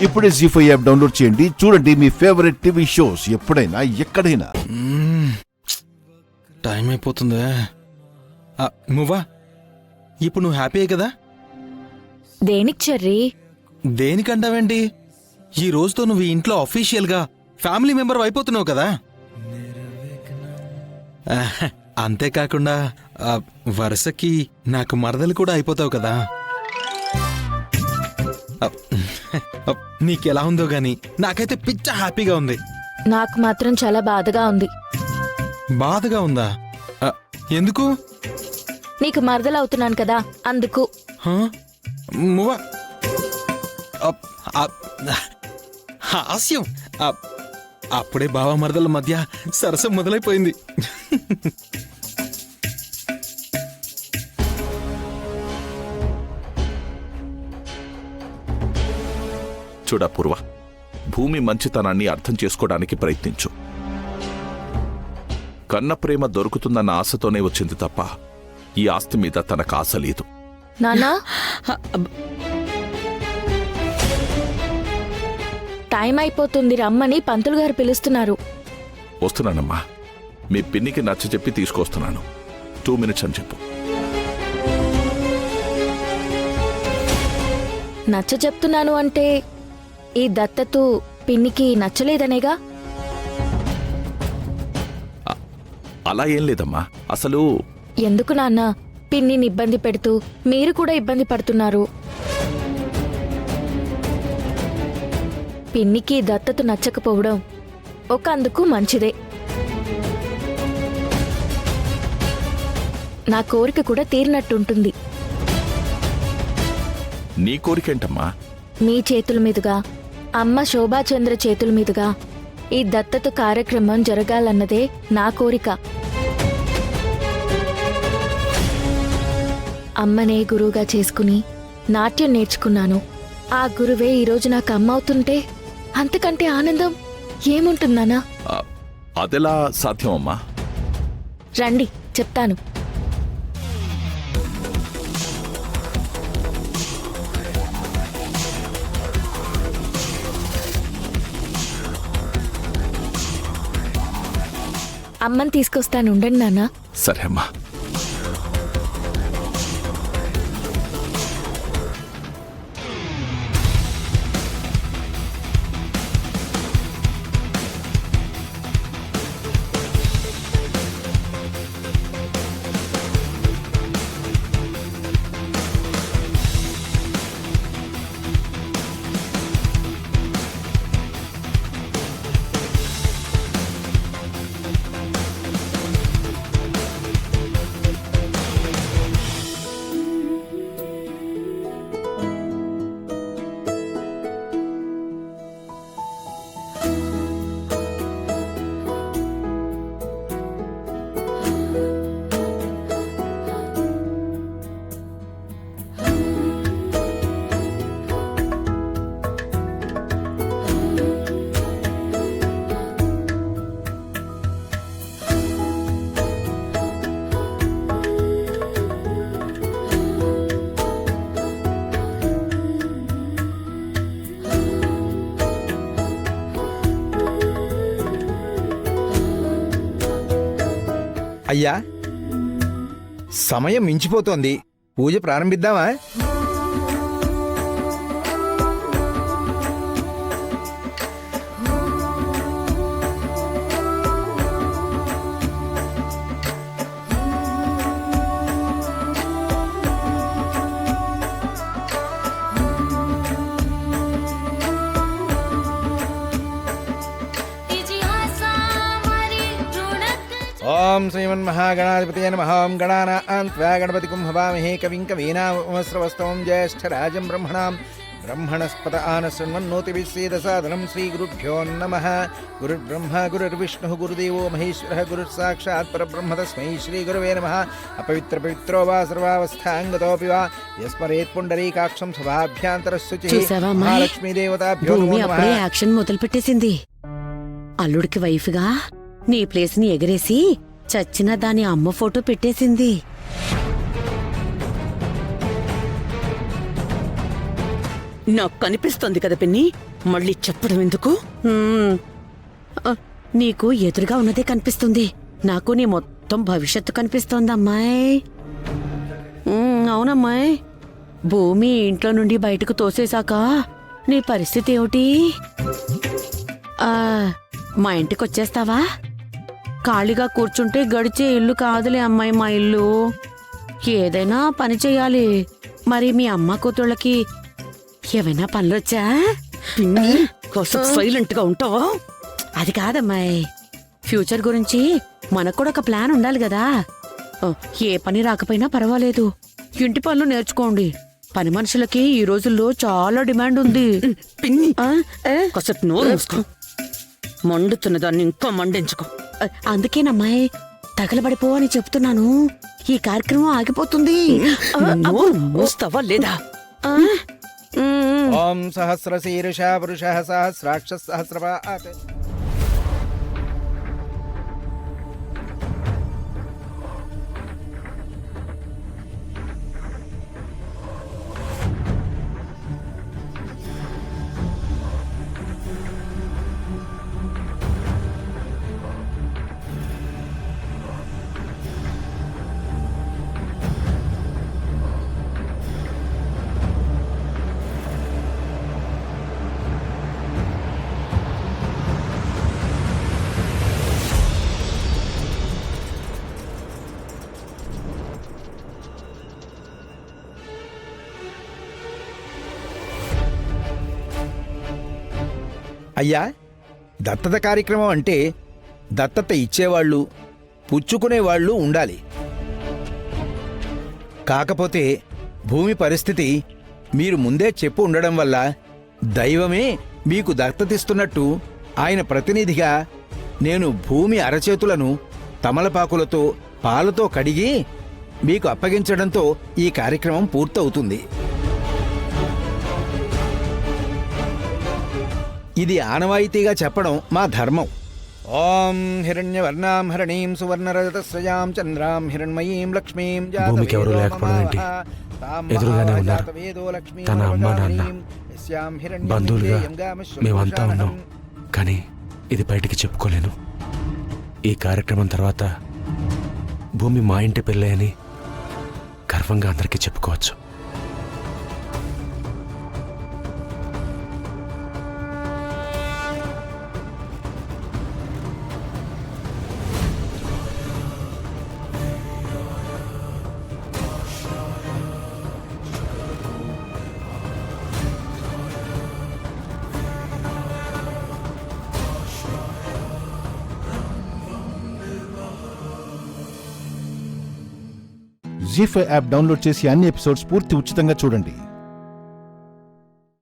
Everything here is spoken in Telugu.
ఇప్పుడే జీ5 యాప్ డౌన్లోడ్ చేయండి. చూడండి మీ ఫేవరెట్ టీవీ షోస్ ఎప్పుడైనా ఎక్కడైనా. టైం అయిపోతుందా? నువ్వా ఇప్పుడు నువ్వు హ్యాపీయే కదా? దేనికి చెర్రీ? దేనికంటావేంటి? ఈ రోజుతో నువ్వు ఈ ఇంట్లో అఫీషియల్గా ఫ్యామిలీ మెంబర్ అయిపోతున్నావు కదా. అంతేకాకుండా వరుసకి నాకు మరదలు కూడా అయిపోతావు కదా. నీకెలా ఉందో గాని నాకైతే పిచ్చ హ్యాపీగా ఉంది. నాకు మాత్రం చాలా బాధగా ఉంది. బాధగా ఉందా? ఎందుకు? నీకు మరదలవుతున్నాను కదా అందుకు. మువ్వా హాస్యం. అప్పుడే బావ మరదల మధ్య సరసం మొదలైపోయింది. చూడా పూర్వ, భూమి మంచితనాన్ని అర్థం చేసుకోవడానికి ప్రయత్నించు. కన్న ప్రేమ దొరుకుతుందన్న ఆశతోనే వచ్చింది తప్ప ఈ ఆస్తి మీద తనకు ఆశ లేదు. నానా, టైం అయిపోతుంది, రమ్మని పంతులు గారు పిలుస్తున్నారు. వస్తున్నానమ్మా. మీ పిన్నికి నచ్చ చెప్పి తీసుకొస్తున్నాను. 2 minutes అని చెప్పు. నచ్చ చెప్తున్నాను అంటే ఈ దత్తతు పిన్నికి నచ్చలేదనేగా? అలా ఏం లేదమ్మా. అసలు ఎందుకు నాన్న పిన్నిని ఇబ్బంది పెడుతూ మీరు కూడా ఇబ్బంది పడుతున్నారు? పిన్నికి దత్తతు నచ్చకపోవడం ఒక అందుకు మంచిదే. నా కోరిక కూడా తీరినట్టుంటుంది. నీ కోరికేంటమ్మా? మీ చేతుల మీదుగా, అమ్మ శోభాచంద్ర చేతుల మీదుగా ఈ దత్తత కార్యక్రమం జరగాలన్నదే నా కోరిక. అమ్మనే గురువుగా చేసుకుని నాట్యం నేర్చుకున్నాను. ఆ గురువే ఈరోజు నాకు అమ్మ అవుతుంటే అంతకంటే ఆనందం ఏముంటుందనా? అదెలా సాధ్యమమ్మా? రండి చెప్తాను. అమ్మని తీసుకొస్తాను, ఉండండి నాన్న. సరే అమ్మా. అయ్యా, సమయం మించిపోతోంది. పూజ ప్రారంభిద్దామా? ఓం శ్రీమన్మహాగణాధిపతయే నమః. ఓం గణానాం త్వా గణపతిం హవామహే కవిం కవీనాముపమస్రవస్తవం జ్యేష్ఠరాజం బ్రహ్మణాం బ్రహ్మణస్పత ఆనశృణ్వన్నోతిభిः సేదసాదనం. శ్రీగురుభ్యో నమః. గురుర్బ్రహ్మ గురుర్విష్ణుః గురుదేవో మహేశ్వరः గురుస్సాక్షాత్ పరబ్రహ్మ తస్మై శ్రీగురవే నమః. అపవిత్రపవిత్రో వా సర్వావస్థాంగతోపి వా యస్మరేత్ పుండరీకాక్షం సభాభ్యాంతరశుచిః. మహాలక్ష్మీదేవతాభ్యో నమో నమః. అప్పుడే యాక్షన్ మొదలు పెట్టేసింది. అల్లుడికి వైఫ్గా నీ ప్లేస్ ని ఎగరేసి చచ్చిన దాని అమ్మ ఫోటో పెట్టేసింది. నాకు కనిపిస్తోంది కదా పిన్ని, మళ్ళీ చెప్పడం ఎందుకు? నీకు ఎదురుగా ఉన్నదే కనిపిస్తుంది, నాకు నీ మొత్తం భవిష్యత్తు కనిపిస్తోంది అమ్మాయి. అవునమ్మాయి, భూమి ఇంట్లో నుండి బయటకు తోసేశాక నీ పరిస్థితి ఏమిటి? మా ఇంటికి వచ్చేస్తావా? ఖాళీగా కూర్చుంటే గడిచే ఇల్లు కాదులే అమ్మాయి మా ఇల్లు. ఏదైనా పని చెయ్యాలి. మరి మీ అమ్మ కూతుళ్ళకి ఏమైనా పనులొచ్చా? సైలెంట్ గా ఉంటావా? అది కాదమ్మాయి, ఫ్యూచర్ గురించి మనకు కూడా ఒక ప్లాన్ ఉండాలి కదా. ఏ పని రాకపోయినా పర్వాలేదు, ఇంటి పనులు నేర్చుకోండి. పని మనుషులకి ఈ రోజుల్లో చాలా డిమాండ్ ఉంది. మండుతున్న దాన్ని ఇంకా మండించుకో. అందుకేనమ్మాయి తగలబడిపో అని చెప్తున్నాను. ఈ కార్యక్రమం ఆగిపోతుంది. మూస్తావా లేదా? ఓం సహస్రశీర్ష పురుష సహస్రాక్ష సహస్రపాత్. అయ్యా, దత్తత కార్యక్రమం అంటే దత్తత ఇచ్చేవాళ్ళు, పుచ్చుకునేవాళ్ళు ఉండాలి. కాకపోతే భూమి పరిస్థితి మీరు ముందే చెప్పు ఉండడం వల్ల దైవమే మీకు దత్తతిస్తున్నట్టు ఆయన ప్రతినిధిగా నేను భూమి అరచేతులను తమలపాకులతో పాలతో కడిగి మీకు అప్పగించడంతో ఈ కార్యక్రమం పూర్తవుతుంది. ఇది ఆనవాయితీగా చెప్పడం మా ధర్మం. ఓం హిరణ్యవర్ణాం హరణీం సువర్ణరజతస్రజాం చంద్రాం హిరణ్మయీం లక్ష్మీం భూమికి ఎవరు లేకపోవడం ఏంటి? ఎదురుగానే ఉన్నారు. తన అమ్మ నాన్న బంధువులుగా మేమంతా ఉన్నాం. కానీ ఇది బయటికి చెప్పుకోలేను. ఈ కార్యక్రమం తర్వాత భూమి మా ఇంటి పెళ్ళే అని గర్వంగా అందరికీ చెప్పుకోవచ్చు. జీ5 యాప్ డౌన్లోడ్ చేసి అన్ని ఎపిసోడ్స్ పూర్తి ఉచితంగా చూడండి.